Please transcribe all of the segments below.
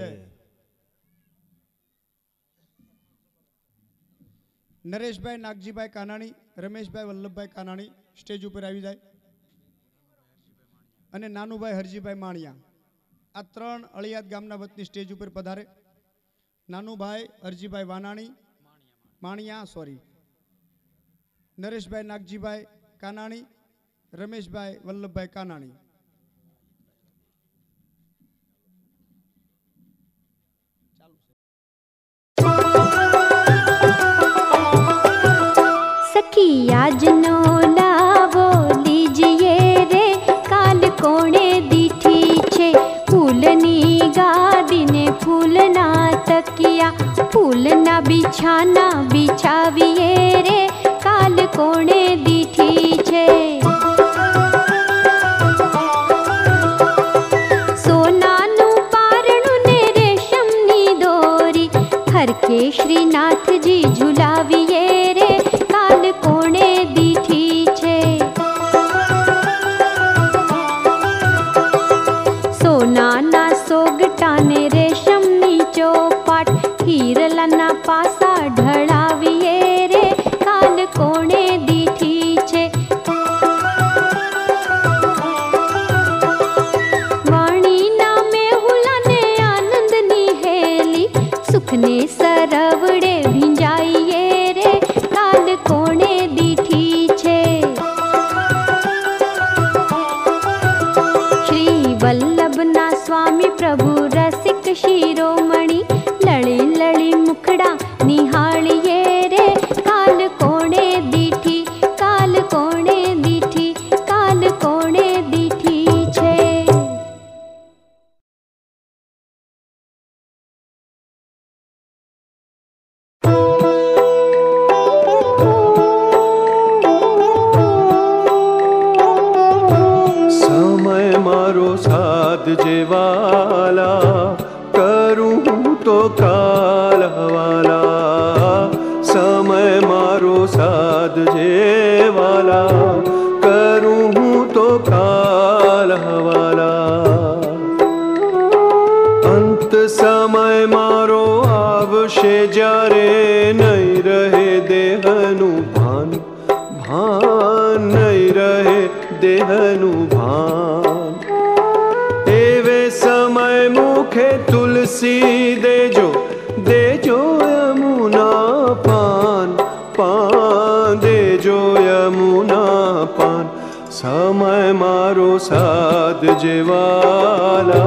जय। नरेशभाई नागजीभाई कानाणी, रमेशभाई वल्लभभाई कानाणी स्टेज पर આવી જાય અને નાનુભાઈ હરજીભાઈ માણિયા આ ત્રણ અળિયાદ ગામના વતની સ્ટેજ ઉપર પધારે। નાનુભાઈ હરજીભાઈ વાનાણી માણિયા નરેશભાઈ નાગજીભાઈ કાનાણી, રમેશભાઈ વલ્લભભાઈ કાનાણી। सखी आज नो लावो लीजिए रे, काल कोणे दीठी छे फूलनी गादी ने फूलना तकिया, फूलना बिछाना बिछाविए रे, काल कोणे दीठी छे। सोनानु पारणु ने रेशमनी दोरी, हरके श्रीनाथ जी झुलाविए रे, काल कोणे दीठी छे। सोनाना सोगटा ने रेशमनी चौपाट, हीरलाना पासा ढळाविए रे, काल कोणे दीठी छे। वाणीना मेहुलाने आनंदनी हेली, सुखने सरवड़े भिंजाइए रे, काल कोणे दीठी छे। श्री वल्लभना स्वामी प्रभु रसिक शिरोमणि, लड़ी लड़ी मुखड़ा निहाळिए रे, काल कोणे दीठी, काल कोणे दीठी, काल कोणे दीठी छे। समय मारो साध जेवाला, करूँ तो काल हवाला। समय मारो साध जेवाला, करूँ तो काल हवाला। अंत समय मारो आवशे जारे, नहीं रहे देहनु भान, भान नहीं रहे देहनु भान। एवे समय मुखे तुलसी देजो, देजो यमुना पान, पान देजो यमुना पान। समय मारो साध जेवाला,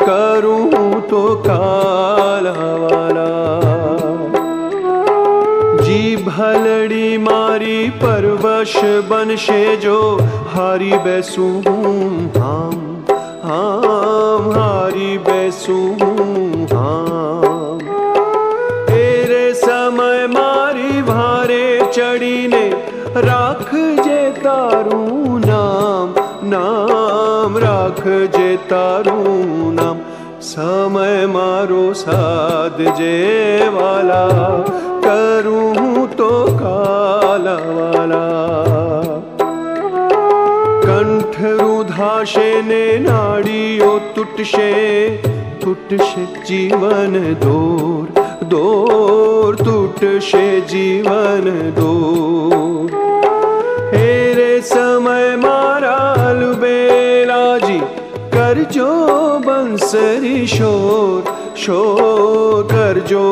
करूँ तो काल हवाला। जी भलड़ी मारी परवश बनशे जो, हारी बैसू हम हम हारी बैसू हम। तेरे समय मारी भारे चढ़ी ने, राख जे तारू नाम, नाम राख जे तारू नाम। समय मारो साध जेवाला, करूँ तो काल वाला। कंठ रुधाशे ने नाड़ियों तुटशे, तुटशे जीवन दूर दूर, तुटशे जीवन दूर। हेरे समय मारा अलबेलाजी, करजो बंसरी शोर, शोर करजो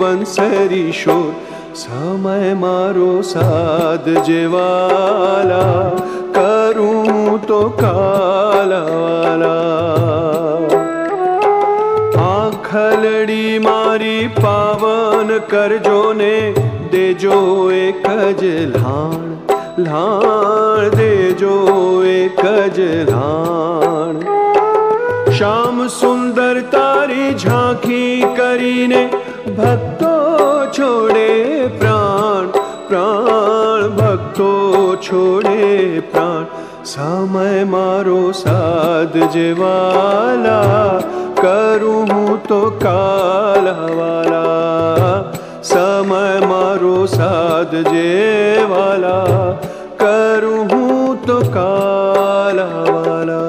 बंसरी शोर। समय मारो साध जेवाला, करूँ तो काल वाला। आखलड़ी मारी पावन करजो ने, देजो एक लाण, लाण देजो एक लाण। श्याम सुंदर तारी झांकी करीने, भक्तो छोड़े प्राण, प्राण भक्तो छोड़े प्राण। समय मारो साध जेवाला, करूँ तो काल वाला। समय मारो साध जेवाला, करूँ तो काल वाला।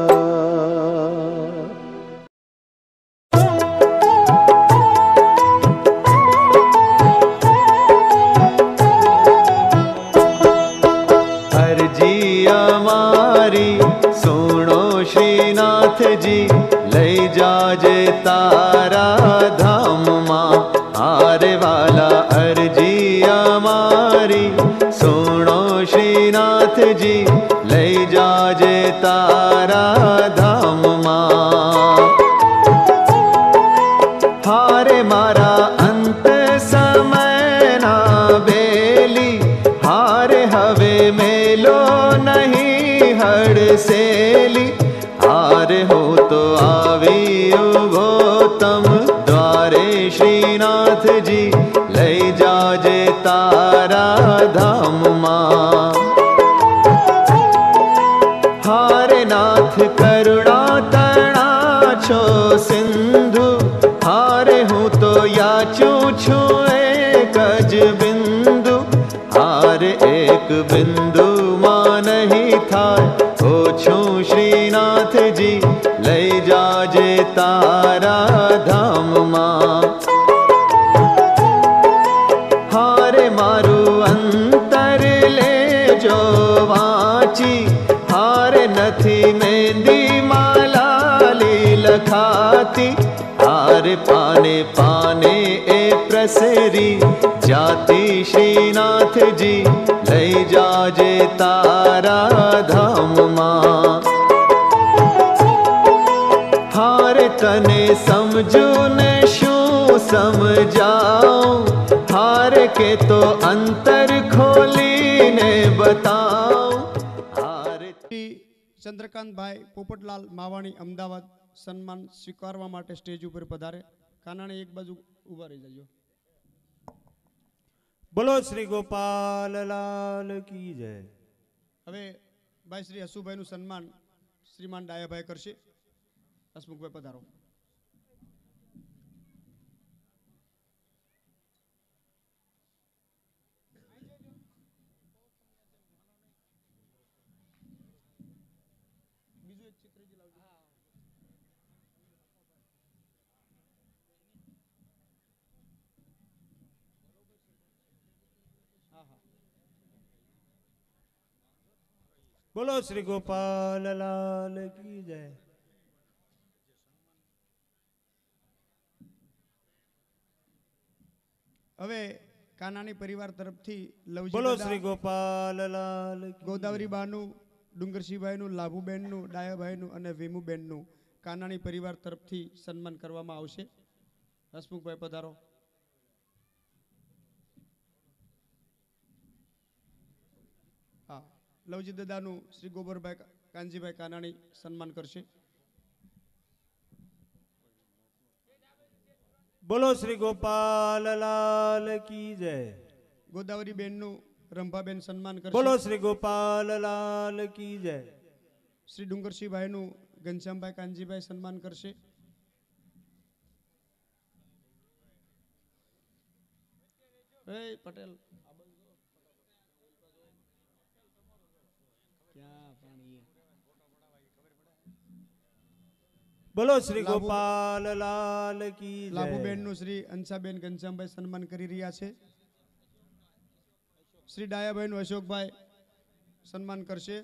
તારા ધામમાં. આરે વાલા અરજી અમારી સુણો શ્રીનાથજી, લઈ જાજે તારા ધામમાં. હારે મારા અંત સમયના બેલી, હારે હવે મેલો નહીં હડસેલી. હારે હું તો આવી ઉભો તમ દ્વારે શ્રીનાથજી, લઈ જાજે તારા ધામમાં. હારે નાથ કરુણા તણા છો સિંધુ, હારે હું તો યાચું છું એક જ બિંદુ. હારે એક બિંદુમાં નહીં થાય ઓછું શ્રીનાથજી, લઈ જાજે તારા ધામમાં. હારે મારું અંતર લેજો વાંચી, હારે નથી મહેંદી માલાલી લખાતી. હારે પાને પાને એ પ્રસરી જાતિ શ્રીનાથજી, લઈ જાજે તારા ધામમાં. હારે તને સમજું ને શું સમજાઉં, હારે કે તો અંતર ખોલીને બતાઉં. હારે શ્રી ચંદ્રકાંતભાઈ પોપટલાલ માવાણી અમદાવાદ સન્માન સ્વીકારવા માટે સ્ટેજ ઉપર પધારે. કાનાણી એક બાજુ ઊભા રહી જજો. બોલો શ્રી ગોપાલ લાલ કી જય. હવે ભાઈ શ્રી હસુભાઈનું સન્માન શ્રીમાન ડાયાભાઈ કરશે. હસમુખભાઈ પધારો. બોલો શ્રી ગોપાલ લાલ કી જય. હવે કાનાણી પરિવાર તરફથી લવજી બોલો દાદા, શ્રી ગોપાલ લાલ કી જય. ગોદાવરી બાનું, ડુંગરસિંહભાઈનું, લાભુબેનનું, ડાયાભાઈનું અને વેમુબેનનું કાનાણી પરિવાર તરફથી સન્માન કરવામાં આવશે. હસમુખભાઈ પધારો. હા, લવજી દાદાનું શ્રી ગોબરભાઈ કાનજીભાઈ કાનાણી સન્માન કરશે. બોલો શ્રી ગોપાલ લાલ કી જય. ગોદાવરી બેનનું રંભાબેન સન્માન કરશે. બોલો શ્રી ગોપાલ લાલ કી જય. શ્રી ડુંગરસિંહભાઈનું ઘનશ્યામભાઈ કાનજીભાઈ સન્માન કરશે. એ પટેલ બોલો શ્રી ગોપાલ લાલ કી જય. લાભુબેનનું શ્રી અંશાબેન ઘનશ્યામભાઈ સન્માન કરી રહ્યા છે. શ્રી ડાયાભાઈનું અશોકભાઈ સન્માન કરશે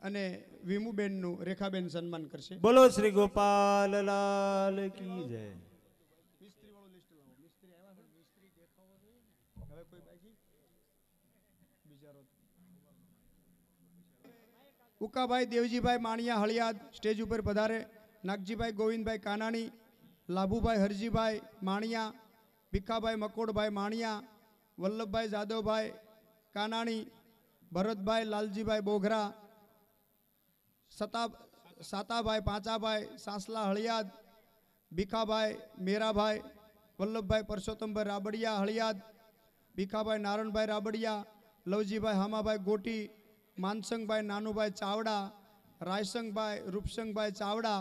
અને વિમુબેનનું રેખાબેન સન્માન કરશે. બોલો શ્રી ગોપાલ લાલ કી જય. ઉકાભાઈ દેવજીભાઈ માણિયા હળિયાદ સ્ટેજ ઉપર પધારે. નાગજીભાઈ ગોવિંદભાઈ કાનાણી, લાભુભાઈ હરજીભાઈ માણિયા, ભીખાભાઈ મકોડભાઈ માણિયા, વલ્લભભાઈ જાદવભાઈ કાનાણી, ભરતભાઈ લાલજીભાઈ બોઘરા, સાતાભાઈ પાંચાભાઈ સાસલા હળિયાદ, ભીખાભાઈ મેરાભાઈ, વલ્લભભાઈ પરસોત્તમભાઈ રાબડિયા હળિયાદ, ભીખાભાઈ નારણભાઈ રાબડિયા, લવજીભાઈ હામાભાઈ ગોટી, માનસંગભાઈ નાનુભાઈ ચાવડા, રાયસંગભાઈ રૂપસંગભાઈ ચાવડા,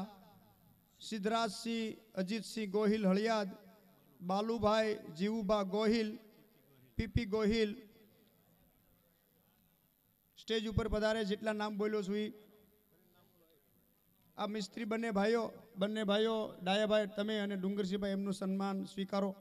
સિદ્ધરાજસિંહ અજીતસિંહ ગોહિલ હળિયાદ, બાલુભાઈ જીવુભા ગોહિલ, પીપી ગોહિલ સ્ટેજ ઉપર પધારે. જેટલા નામ બોલ્યો છું આ મિસ્ત્રી બંને ભાઈઓ ડાયાભાઈ તમે અને ડુંગરસિંહભાઈ એમનું સન્માન સ્વીકારો.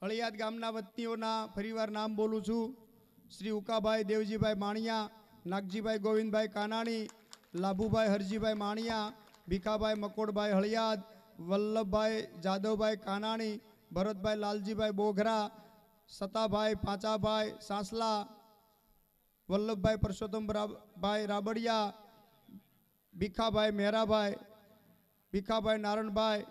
હળિયાદ ગામના વતનીઓના ફરીવાર નામ બોલું છું. શ્રી ઉકાભાઈ દેવજીભાઈ માણિયા, નાગજીભાઈ ગોવિંદભાઈ કાનાણી, લાભુભાઈ હરજીભાઈ માણિયા, ભીખાભાઈ મકોડભાઈ હળિયાદ, વલ્લભભાઈ જાદવભાઈ કાનાણી, ભરતભાઈ લાલજીભાઈ બોઘરા, સતાભાઈ પાંચાભાઈ સાંસલા, વલ્લભભાઈ પરસોત્તમભાઈ રાબડિયા, ભીખાભાઈ મેરાભાઈ, ભીખાભાઈ નારણભાઈ,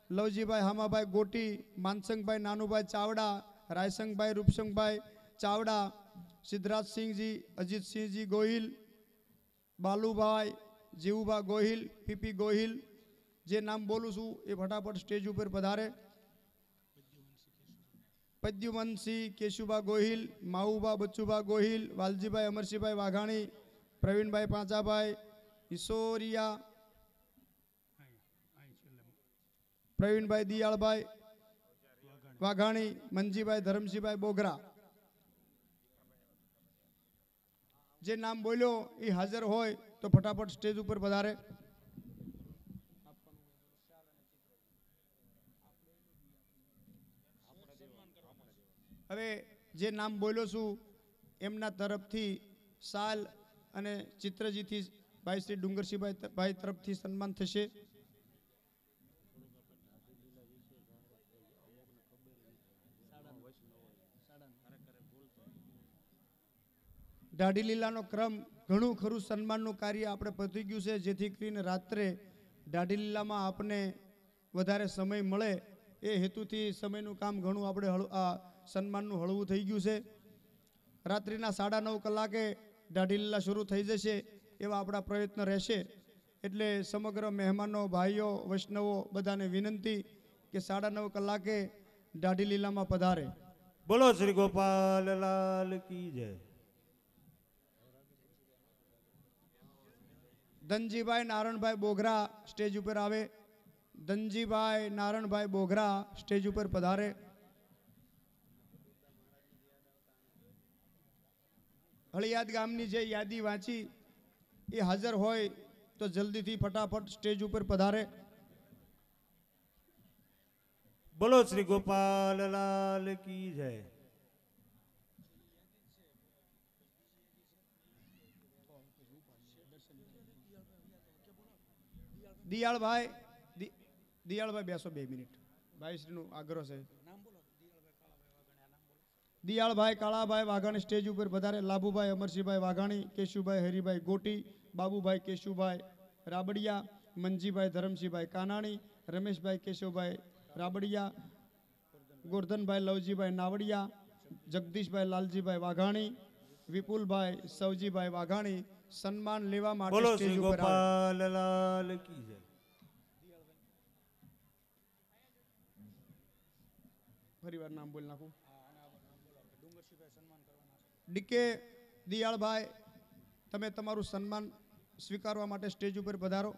લવજીભાઈ હામાભાઈ ગોટી, માનસંગભાઈ નાનુભાઈ ચાવડા, રાયસંગભાઈ રૂપસંગભાઈ ચાવડા, સિદ્ધરાજસિંહજી અજીતસિંહજી ગોહિલ, બાલુભાઈ જીવુભા ગોહિલ, પીપી ગોહિલ. જે નામ બોલું છું એ ફટાફટ સ્ટેજ ઉપર પધારે. પદ્યુમનસિંહ કેશુભા ગોહિલ, માઉભા બચ્ચુભા ગોહિલ, વાલજીભાઈ અમરસિંહભાઈ વાઘાણી, પ્રવીણભાઈ પાંચાભાઈ ઈસોરિયા, પ્રવીણભાઈ દિયાળભાઈ વાઘાણી, મંજીભાઈ ધરમસિંહભાઈ બોગરા. જે નામ બોલ્યો એ હાજર હોય તો ફટાફટ સ્ટેજ ઉપર પધારે. હવે જે નામ બોલ્યો છું એમના તરફથી સાલ અને ચિત્રજીથી ભાઈ શ્રી ડુંગરસિંહભાઈ ભાઈ તરફથી સન્માન થશે. દાઢી લીલાનો ક્રમ ઘણું ખરું સન્માનનું કાર્ય આપણે પતી ગયું છે, જેથી કરીને રાત્રે દાઢી લીલામાં આપને વધારે સમય મળે એ હેતુથી સમયનું કામ ઘણું આપણે સન્માનનું હળવું થઈ ગયું છે. રાત્રિના 9:30 કલાકે દાઢી લીલા શરૂ થઈ જશે એવા આપણા પ્રયત્ન રહેશે. એટલે સમગ્ર મહેમાનો, ભાઈઓ, વૈષ્ણવો બધાને વિનંતી કે 9:30 કલાકે દાઢી લીલામાં પધારે. બોલો શ્રી ગોપાલ લાલ કી જય. ધનજીભાઈ નારણભાઈ બોઘરા સ્ટેજ ઉપર આવે. ધનજીભાઈ નારણભાઈ બોઘરા સ્ટેજ ઉપર પધારે. હળિયાદ ગામની જે યાદી વાંચી એ હાજર હોય તો જલ્દીથી ફટાફટ સ્ટેજ ઉપર પધારે. બોલો શ્રી ગોપાલ લાલ કી જય. દિયાળભાઈ બેસો 2 મિનિટ. ભાઈશ્રીનું આગ્રહ છે. દિયાળભાઈ કાળાભાઈ વાઘાણી સ્ટેજ ઉપર પધારે. લાભુભાઈ અમરસિંહભાઈ વાઘાણી, કેશુભાઈ હરિભાઈ ગોટી, બાબુભાઈ કેશુભાઈ રાબડિયા, મંજીભાઈ ધરમસિંહભાઈ કાનાણી, રમેશભાઈ કેશવભાઈ રાબડિયા, ગોરધનભાઈ લવજીભાઈ નાવડિયા, જગદીશભાઈ લાલજીભાઈ વાઘાણી, વિપુલભાઈ સવજીભાઈ વાઘાણી સન્માન લેવા માટે બોલો સ્ટેજ શ્રી ઉપર આવે. ગોપાલ લાલ કી જય. ફરીવાર નામ બોલી નાખું. ડીકે દિયાળભાઈ, તમે તમારું સન્માન સ્વીકારવા માટે સ્ટેજ ઉપર પધારો.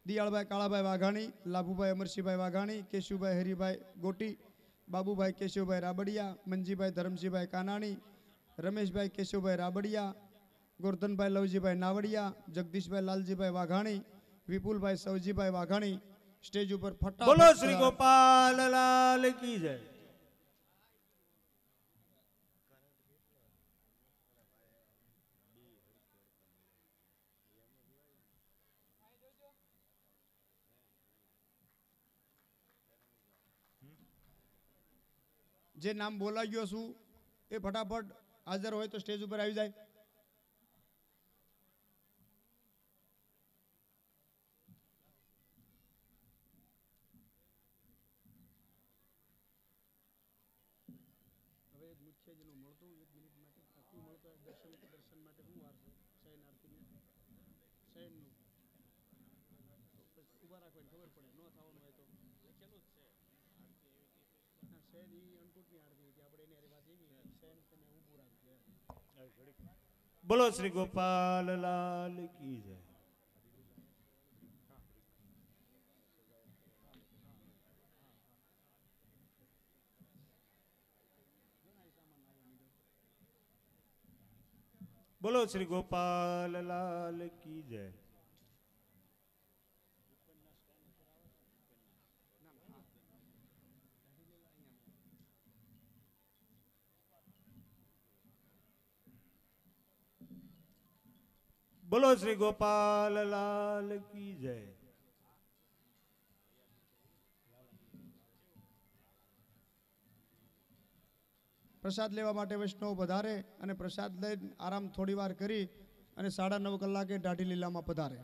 દિયાળભાઈ કાળાભાઈ વાઘાણી, લાભુભાઈ અમરસિંહભાઈ વાઘાણી, કેશુભાઈ હરિભાઈ ગોટી, બાબુભાઈ કેશવભાઈ રાબડિયા, મંજીભાઈ ધરમસિંહભાઈ કાનાણી, રમેશભાઈ કેશવભાઈ રાબડિયા, ગોરધનભાઈ લવજીભાઈ નાવડિયા, જગદીશભાઈ લાલજીભાઈ વાઘાણી, વિપુલભાઈ સવજીભાઈ વાઘાણી સ્ટેજ ઉપર ફટાફટ. બોલો શ્રી ગોપાલ લાલ કી જય. જે નામ બોલાઈ ગયો છું એ ફટાફટ હાજર હોય તો સ્ટેજ ઉપર આવી જાય. હવે એક મુખ્ય જેનો મળતો 1 મિનિટ માટે આખું મળતો દર્શન માટે શું વાર છે? શયન આરતી શયનનું તો ઉભા રાખવાની ખબર પડે. ન થવાનું હોય તો લખેલું જ છે. શયન એ અન્નકૂટની આરતી હતી, આપણે એની વાત એવી શયન તમે ઊભું રાખજો. બોલો શ્રી ગોપાલ લાલ કી જય. બોલો શ્રી ગોપાલ લાલ કી જય. બોલો શ્રી ગોપાલ લાલ કી જય. પ્રસાદ લેવા માટે વૈષ્ણવ પધારે અને પ્રસાદ લઈ આરામ થોડી વાર કરી અને 9:30 કલાકે દાઢી લીલામાં પધારે.